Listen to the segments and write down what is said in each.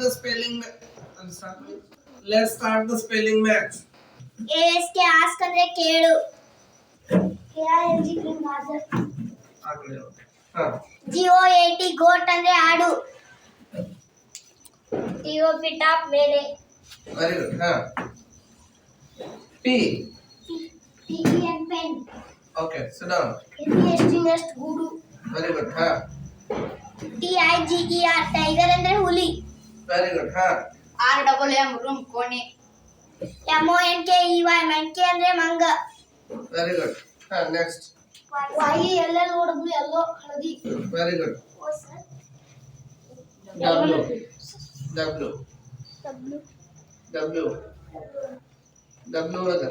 the spelling. Let's start the spelling match. ASK ask ಅಂದ್ರೆ ಕೇಳು. KING ಕ್ರಿಂಗಾಜರ್. GOAT goat ಅಂದ್ರೆ ಆಡು. TOP ಟಾಪ್ ಮೇಲೆ. Very good. P. PEN pen. Okay, sit down. NEST nest ಗೂಡು. Very good. TIGER tiger ಅಂದ್ರೆ ಹುಲಿ. Very good. RMM room ಕೋಣೆ. MONKEY ಮಂಕೆ ಅಂದ್ರೆ ಮಂಗ. Very good. Next. YELL ನೋಡಿದ್ರು ಎಲ್ಲೋ ಹಳದಿ. Very good. W ಒಳಗ.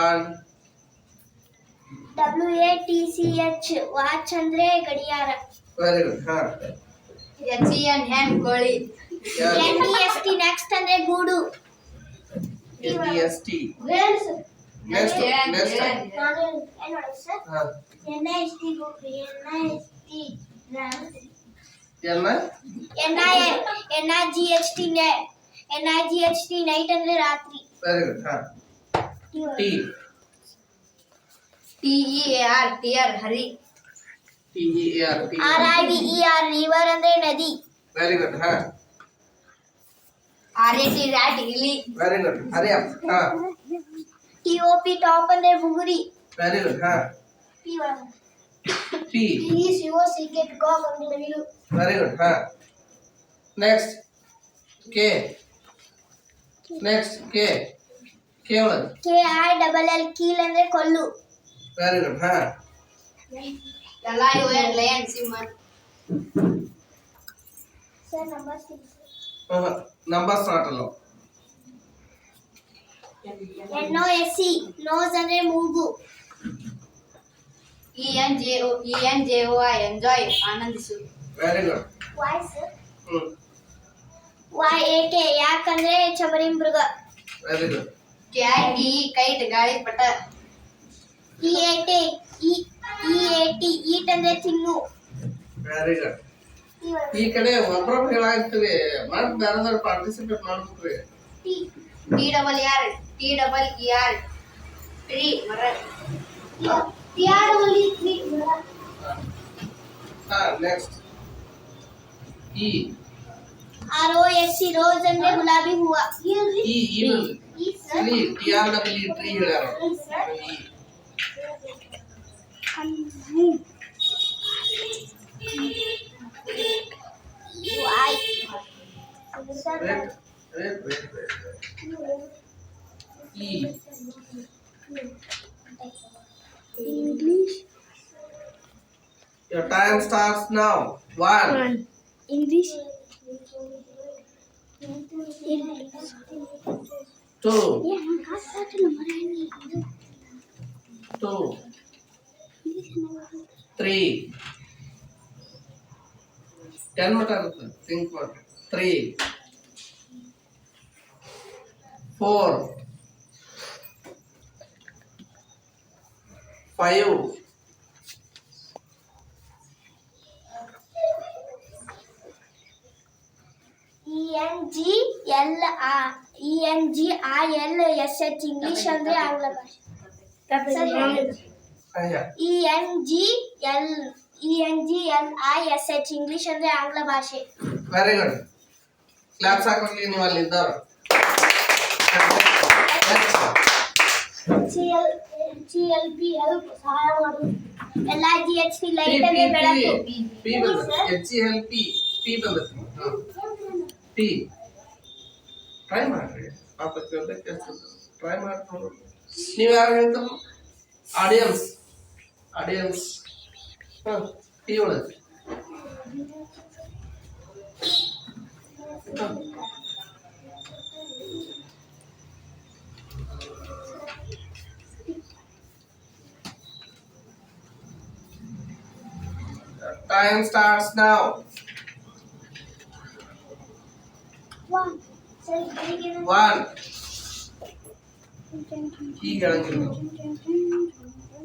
One. WATCH ವಾಚ್ ಅಂದ್ರೆ ಗಡಿಯಾರ. Very good. HEN hen ಕೋಳಿ. NEST next ಅಂದ್ರೆ ಗೂಡು. NEST. Next. NIST ಗೂಡು. NIGHT ನೈಟ್ ಅಂದ್ರೆ ರಾತ್ರಿ. Very good. T. TEAR tear ಹರಿ. TEAR. RIVER ರಿವರ್ ಅಂದ್ರೆ ನದಿ. Very good. RAT rat ಇಲಿ. Very good. Hurry up. TOP top ಅಂದ್ರೆ ಬುಗುರಿ. Very good. P. PECOCK peacock ಅಂದ್ರೆ ನವಿಲು. Very good. Next. K. K one. KILL ಕೀಲ್ ಅಂದ್ರೆ ಕೊಲ್ಲು. Very good. ಲಯನ್ ಸಿಂಹ. Sir number 6. Numbers not allowed. NOSE nose ಅಂದ್ರೆ ಮೂಗು. ENJOY ಎಂಜಾಯ್ ಆನಂದಿಸು. Very good. ವಾಯ್ಸ್. YAK ಯಾಕಂದ್ರೆ ಚಮರಿ ಮೃಗ. Very good. KITE ಕೈಟ್ ಗಾಳಿಪಟ. EAT ಈಟ್ ಅಂದ್ರೆ ತಿನ್ನು. Very good. ಈ ಕಡೆ ಒಬ್ಬರೊಬ್ಬರು ಹೇಳಾಗ್ತೀವಿ ಮತ್ತೆ ಬೇರೆದವ್ರು ಪಾರ್ಟಿಸಿಪೇಟ್ ಮಾಡ್ಬೇಕ್ರಿ. TEER ಟ್ರೀ ಮರ. Next. E. ROSE ರೋಸ್ ಅಂದ್ರೆ ಗುಲಾಬಿ ಹೂವ. Evil. Tree. TREE tree ಹೇಳ್ಯಾರ. Wait. E. English. Your time starts now. One. English. Two. Three. 10 ಮಟ ಆಗುತ್ತೆ. Think about it. 3. 4. 5. ENGILSH English ಅಂದ್ರೆ ಆಂಗ್ಲ ಭಾಷೆ. ENGLISH ಇಂಗ್ಲಿಷ್ ಅಂದ್ರೆ ಆಂಗ್ಲ ಭಾಷೆ. Very good. ಕ್ಲಾಪ್ಸ್ ಹಾಕೋಲಿ ನೀವು ಅಲ್ಲಿ ಇದ್ದವರು. GLP ಹೆಲ್ಪ್ ಸಹಾಯ ಮಾಡು. LIGHT ಲೈಟ್ ಅಂದ್ರೆ ಬೆಳಕು. P ಬಂತು. HELP P ಬಂತು. P. ಟ್ರೈ ಮಾಡ್ರಿ. ಪಾಪ ಕೇಳಬೇಕು ಟ್ರೈ ಮಾಡ್ಕೊಂಡು ನೀವು ಯಾರು ಹೇಳ್ತಾರೆ? ಆಡಿಯನ್ಸ್. P ಒಳಗೆ. Time starts now. 1. ಈಗ ಹೇಳಂಗಿಲ್ಲ.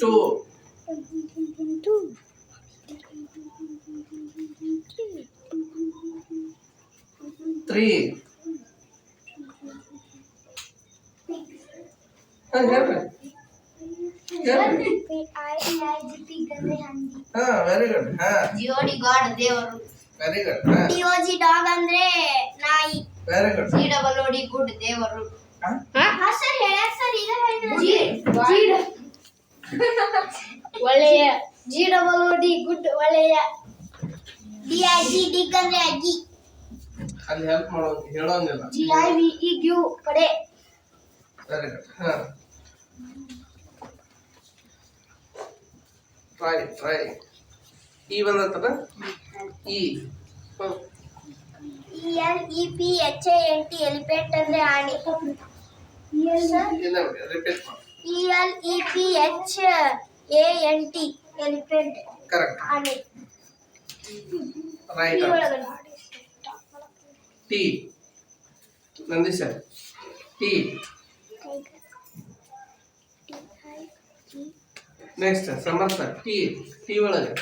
2. 3 ಹೇಳ್ರಿ Pig ಅಂದ್ರೆ ಹಂದಿ. ವೆರಿ ಗುಡ್ ಜಿಯೋಡಿ ಗಾಡ್ ದೇವರು. ವೆರಿ ಗುಡ್ DOG ಡಾಗ್ ಅಂದ್ರೆ ನಾಯಿ. ವೆರಿ ಗುಡ್ GOOD ಗುಡ್ ದೇವರು. ಸರ್ ಹೇಳಕ್ ಸರ್ ಈಗ ಒಳ್ಳೆಯ. GOOD ಗುಡ್ ಒಳ್ಳೆಯ. DIG ಡಿಗ್ ಅಂದ್ರೆ ಅಗ್ಗಿ. ಅಲ್ಲಿ ಹೆಲ್ಪ್ ಮಾಡೋ ಹೇಳೋಂಗಿಲ್ಲ GIVEG ಕಡೆ. ವೆರಿ ಗುಡ್ ಟ್ರೈ ಈ ಬಂದತ್ತದ ಈ ELEPHANT ಎಲಿಫೆಂಟ್ ಅಂದ್ರೆ ಆನೆ. ಇಲ್ಲ ರಿಪೀಟ್ ಮಾಡಿ ELEPHANT ಎಲಿಫೆಂಟ್ ಕರೆಕ್ಟ್ ಆನೆ. Right T Nandeesha T next Samartha T T ಒಳಗೆ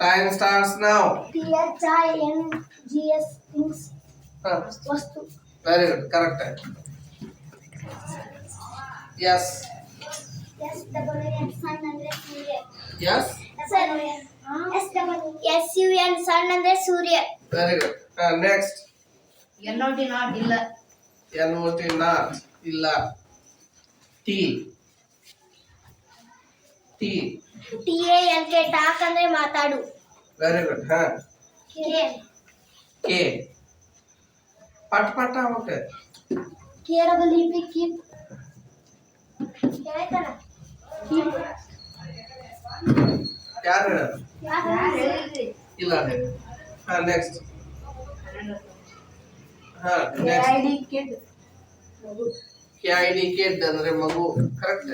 time starts now THINGS things ವಸ್ತು. Very good correct S sun ಅಂದ್ರೆ ಸೂರ್ಯ. ಎಸ್ SUN ಸನ್ ಅಂದ್ರೆ ಸೂರ್ಯ. Very good next NOT not ಇಲ್ಲ. NOT ನಾಟ್ ಇಲ್ಲ ಟಿ ಟಿ TALK ಟಾಕ್ ಅಂದ್ರೆ ಮಾತಾಡು. ವೆರಿ ಗುಡ್ ಕೆ ಪಟ್ ಪಟ ಓಕೆ ಕೇರಬಲಿ ಕೀಪ್ ಕೇಳ್ತಾನ ಕೀಪ್ ಯಾರು ಹೇಳೋದು ಯಾರು ಹೇಳಿದ್ರಿ? ಇಲ್ಲ next next kid. KID kid ಅಂದ್ರೆ ಮಗು ಕರೆಕ್ಟ್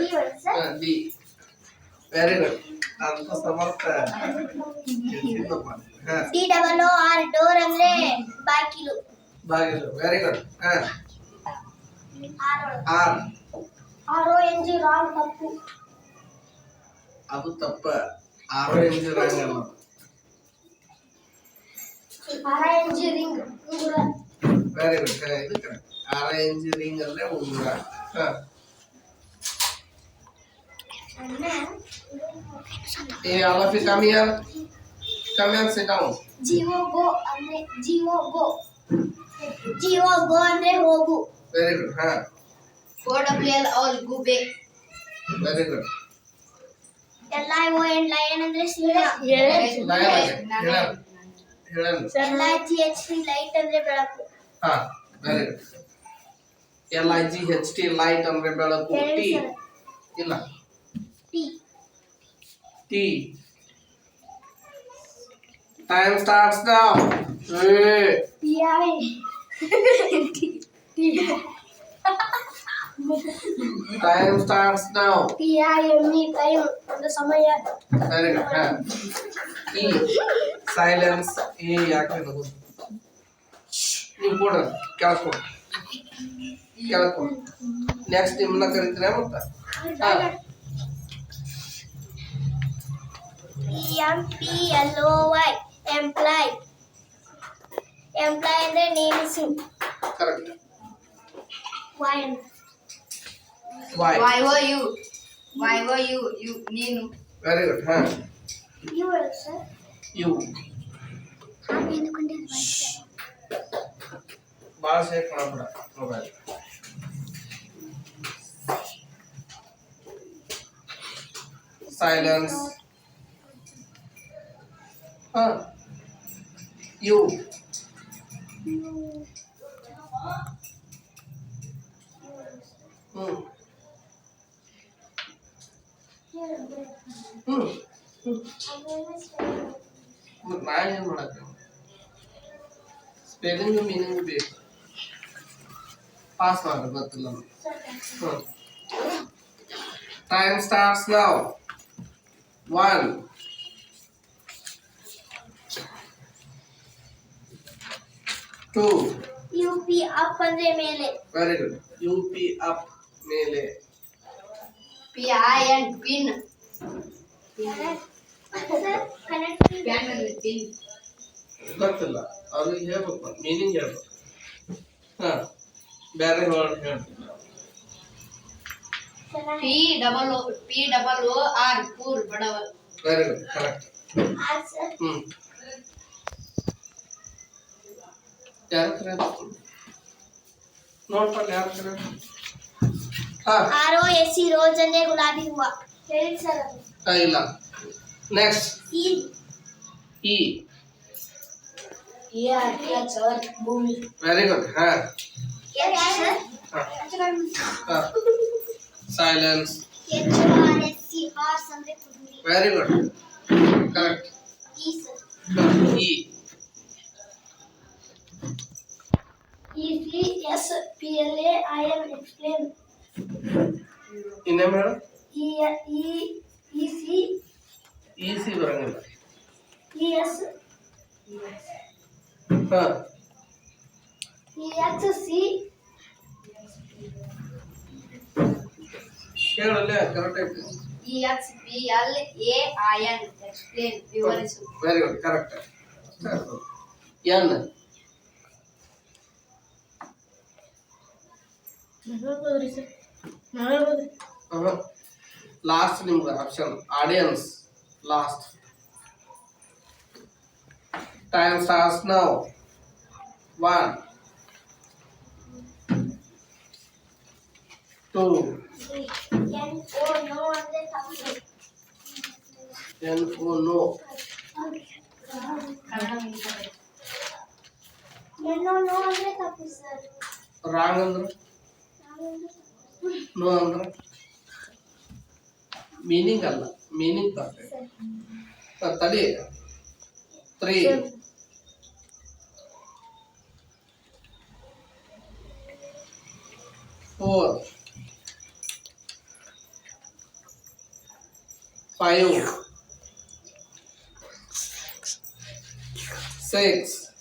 ಡಿ ವೆರಿ ಗುಡ್ ಅಂತ ಸಮರ್ಥ DOOR ಡೋರ್ ಅಂದ್ರೆ ಬಾಗಿಲು. ಬಾಗಿಲು very good or RONG wrong ತಪ್ಪು. ಅದು ತಪ್ಪ RONG ರಂಗಲ್ಲ RING ರಿಂಗ್ ಉಂಗುರ. ವೆರಿ ಗುಡ್ ಇದು ಕರೆಕ್ಟ್ RING ರಿಂಗ್ ಅಂದ್ರೆ ಉಂಗುರ Hey, all of you come here. Come here, sit down. GO go ಅಂದ್ರೆ GO go ಅಂದ್ರೆ ಹೋಗು. Very good. OWL ಆಲ್ ಗುಬೆ. Very good. LION ಲಯನ್ ಅಂದ್ರೆ ಸಿಂಹ. ಹೇಳಲ್ಲ. LIGHT ಲೈಟ್ ಅಂದ್ರೆ ಬೆಳಕು. Very good. LIGHT ಲೈಟ್ ಅಂದ್ರೆ ಬೆಳಕು. T ಇಲ್ಲ. T. Time starts now. PI Time starts now. TIME time ಅಂದ್ರೆ ಸಮಯ. Very good. E. Silence. E ಯಾಕೆ ನಗು ನೀವು ಕೂಡ ಕೇಳ್ಕೊ ನೆಕ್ಸ್ಟ್ ನಿಮ್ಮನ್ನ ಕರಿತೀರಾ ಮತ್ತೆ EMPLOY ಎಂಪ್ಲಾಯ್ ಅಂದ್ರೆ ನೇಮಿಸು. ಕರೆಕ್ಟ್ Why YOU ನೀನು. Very good you sir you ಹಾಗೆ ಅಂದುಕೊಂಡಿದ್ದೆ. ಭಾಳ ಸೇಫ್ ಮಾಡಬೇಡ ಮೊಬೈಲ್ ಸೈಲೆನ್ಸ್ ಯು ಮತ್ತೆ ನಾನೇನು ಮಾಡಕ್ಕೆ ಸ್ಪೆಲ್ಲಿಂಗ್ ಮೀನಿಂಗ್ ಬೇಕು ಪಾಸ್ ಮಾಡಿ ಗೊತ್ತಿಲ್ಲ time starts now 1 2 UP up ಅಂದ್ರೆ ಮೇಲೆ. ವೆರಿ ಗುಡ್ UP ಅಪ್ ಮೇಲೆ. PIN pin. Connect PAN pin. ಗೊತ್ತಿಲ್ಲ ಅವ್ರಿಗೆ ಹೇಳ್ಬೇಕು ಮೀನಿಂಗ್ ಹೇಳ್ಬೇಕು ಹಾ ಬೇರೆ ವರ್ಡ್ ಹೇಳಿ POOR ಪೂರ್ ಬಡವ ವೆರಿ ಗುಡ್ ಕರೆಕ್ಟ್ Answer. ಯಾರ ಹತ್ರ ನೋಡ್ಕೊಂಡು ಯಾರ ಹತ್ರ ಹಾ ROSE ರೋಸ್ ಅಂದ್ರೆ ಗುಲಾಬಿ ಹೂವ ಹೇಳಿ ಸರ್ ಅದು ಇಲ್ಲ ನೆಕ್ಸ್ಟ್ ಸೀಲ್ ಇ ಅರ್ಥ ಭೂಮಿ ವೆರಿ ಗುಡ್ ಹಾ ಸರ್ ಸೈಲೆನ್ಸ್ HRSE ಹಾರ್ಸ್ ಅಂದ್ರೆ ಕುದುರೆ very good correct E sir E ECSPLAIM explain ಇನ್ನೇನು ಹೇಳು EC ಈಸಿ ಬರಂಗಿಲ್ಲ ES ಹಾ EXC ಹೇಳಲ್ಲೇ ಕರೆಕ್ಟ್ ಐತಿ EXPLAIN ಎಕ್ಸ್ಪ್ಲೇನ್ ವಿವರಿಸು very good correct N last ನಿಮ್ಗೆ option audience last time starts now 1 2 NO no ಅಂದ್ರೆ ತಪ್ಪು N O no NO ಅಂದ್ರೆ ತಪ್ಪು ಸರ್ ರಾಂಗ್ ಅಂದ್ರೆ ನೋ ಅಂದ್ರೆ ಮೀನಿಂಗ್ ಅಲ್ಲ ಮೀನಿಂಗ್ ತಪ್ಪು ತಡಿ 3 4 5 6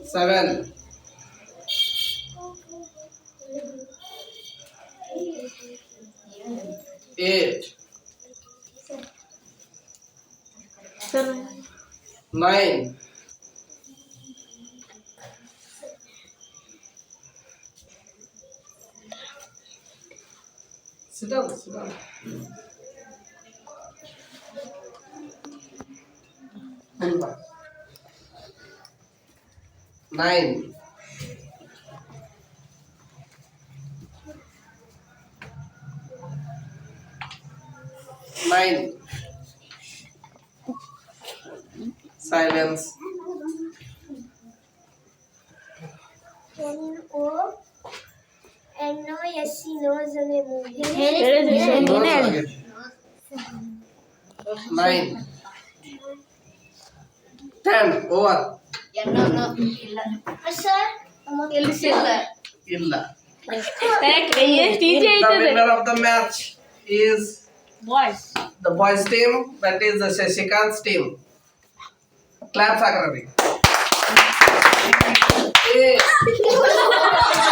7 8 9 Sit down, sit down. Number 9 9 Silence NOSE knows ಅಂದ್ರೆ ಮೂವಿ 9 10 over NO ಇಲ್ಲ ಸರ್ ಇಲ್ಲ ಎಷ್ಟು ಈಸಿ The ಆಯ್ತದೆ winner of the match is boys the boys team, that is the Shashikant's team. Claps, Akrabi.